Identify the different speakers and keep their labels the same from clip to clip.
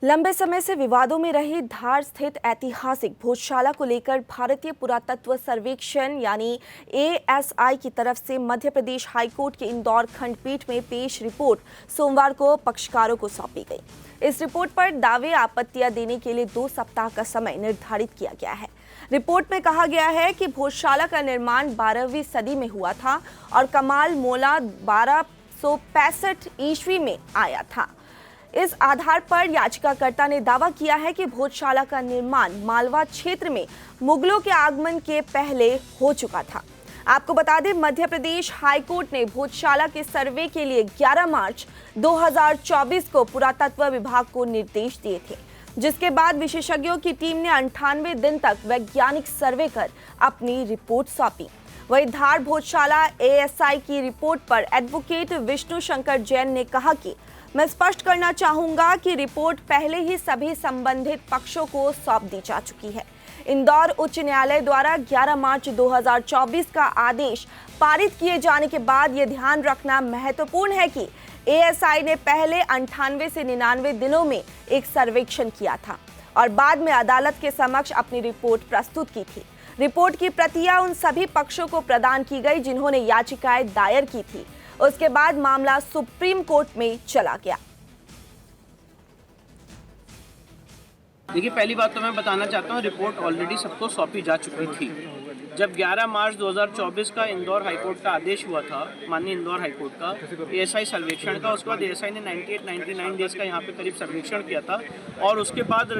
Speaker 1: लंबे समय से विवादों में रही धार स्थित ऐतिहासिक भोजशाला को लेकर भारतीय पुरातत्व सर्वेक्षण यानी एएसआई की तरफ से मध्य प्रदेश हाईकोर्ट के इंदौर खंडपीठ में पेश रिपोर्ट सोमवार को पक्षकारों को सौंपी गई। इस रिपोर्ट पर दावे आपत्तियां देने के लिए 2 सप्ताह का समय निर्धारित किया गया है। रिपोर्ट में कहा गया है कि भोजशाला का निर्माण 12वीं सदी में हुआ था और कमाल मोला 1265 ईस्वी में आया था। इस आधार पर याचिकाकर्ता ने दावा किया है कि भोजशाला का निर्माण मालवा क्षेत्र में मुगलों के आगमन के पहले हो चुका था। आपको बता दें, मध्य प्रदेश हाईकोर्ट ने भोजशाला के सर्वे के लिए 11 मार्च 2024 को पुरातत्व विभाग को निर्देश दिए थे, जिसके बाद विशेषज्ञों की टीम ने 98 दिन तक वैज्ञानिक सर्वे कर अपनी रिपोर्ट सौंपी। वहीं धार भोजशाला एएसआई की रिपोर्ट पर एडवोकेट विष्णु शंकर जैन ने कहा कि मैं स्पष्ट करना चाहूंगा कि रिपोर्ट पहले ही सभी संबंधित पक्षों को सौंप दी जा चुकी है। इंदौर उच्च न्यायालय द्वारा 11 मार्च 2024 का आदेश पारित किए जाने के बाद यह ध्यान रखना महत्वपूर्ण है कि एएसआई ने पहले 98 से 99 दिनों में एक सर्वेक्षण किया था और बाद में अदालत के समक्ष अपनी रिपोर्ट प्रस्तुत की थी। रिपोर्ट की प्रतियां उन सभी पक्षों को प्रदान की गई जिन्होंने याचिकाएं दायर की थी। उसके बाद मामला सुप्रीम कोर्ट में चला गया।
Speaker 2: देखिए, पहली बात तो मैं बताना चाहता हूँ, रिपोर्ट ऑलरेडी सबको सौंपी जा चुकी थी। जब 11 मार्च 2024 का इंदौर हाईकोर्ट का आदेश हुआ था, माननीय इंदौर हाईकोर्ट का एएसआई सर्वेक्षण का, उसके बाद एएसआई ने 98-99 डेज का यहाँ पे करीब सर्वेक्षण किया था और उसके बाद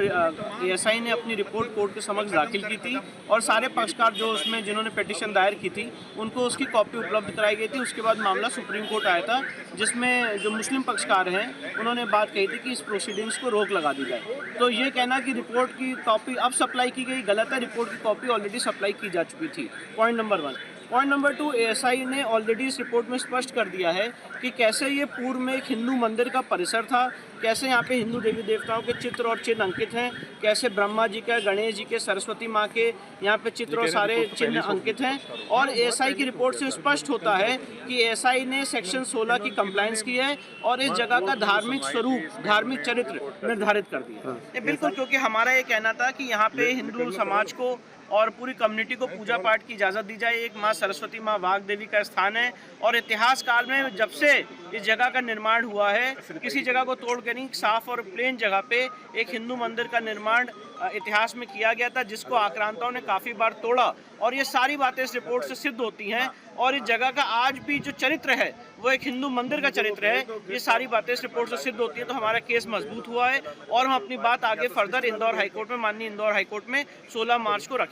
Speaker 2: एएसआई ने अपनी रिपोर्ट कोर्ट के समक्ष दाखिल की थी और सारे पक्षकार जो उसमें जिन्होंने पिटीशन दायर की थी उनको उसकी कॉपी उपलब्ध कराई गई थी। उसके बाद मामला सुप्रीम कोर्ट आया था, जिसमें जो मुस्लिम पक्षकार हैं उन्होंने बात कही थी कि इस प्रोसीडिंग्स को रोक लगा दी जाए। तो ये कहना कि रिपोर्ट की कॉपी अब सप्लाई की गई गलत है। रिपोर्ट की कॉपी ऑलरेडी सप्लाई की जा चुकी थी। Point number 1। Point number 2, ASI ने ऑलरेडी इस रिपोर्ट में स्पष्ट कर दिया है कि कैसे ये पूर्व में एक हिंदू मंदिर का परिसर था, कैसे यहाँ पे हिंदू देवी देवताओं के चित्र और चिन्ह अंकित हैं, कैसे ब्रह्मा जी के, गणेश जी के, सरस्वती माँ के यहाँ पे चित्र और सारे चिन्ह अंकित हैं। और एएसआई की रिपोर्ट से स्पष्ट होता है कि एएसआई ने सेक्शन 16 की कंप्लायंस की है और इस जगह का धार्मिक स्वरूप, धार्मिक चरित्र निर्धारित कर दिया। बिल्कुल, क्योंकि हमारा ये कहना था कि यहाँ पे हिंदू समाज को और पूरी कम्युनिटी को पूजा पाठ की इजाज़त दी जाए। एक माँ सरस्वती, माँ वाघ देवी का स्थान है और इतिहास काल में जब से इस जगह का निर्माण हुआ है, किसी जगह को तोड़ के नहीं, साफ और प्लेन जगह पे एक हिंदू मंदिर का निर्माण इतिहास में किया गया था, जिसको आक्रांताओं ने काफ़ी बार तोड़ा और ये सारी बातें इस रिपोर्ट से सिद्ध होती हैं। और इस जगह का आज भी जो चरित्र है वो एक हिंदू मंदिर का चरित्र है। ये सारी बातें इस रिपोर्ट से सिद्ध होती हैं, तो हमारा केस मजबूत हुआ है और हम अपनी बात आगे फर्दर इंदौर हाईकोर्ट में, माननीय इंदौर हाईकोर्ट में 16 मार्च को रखेंगे।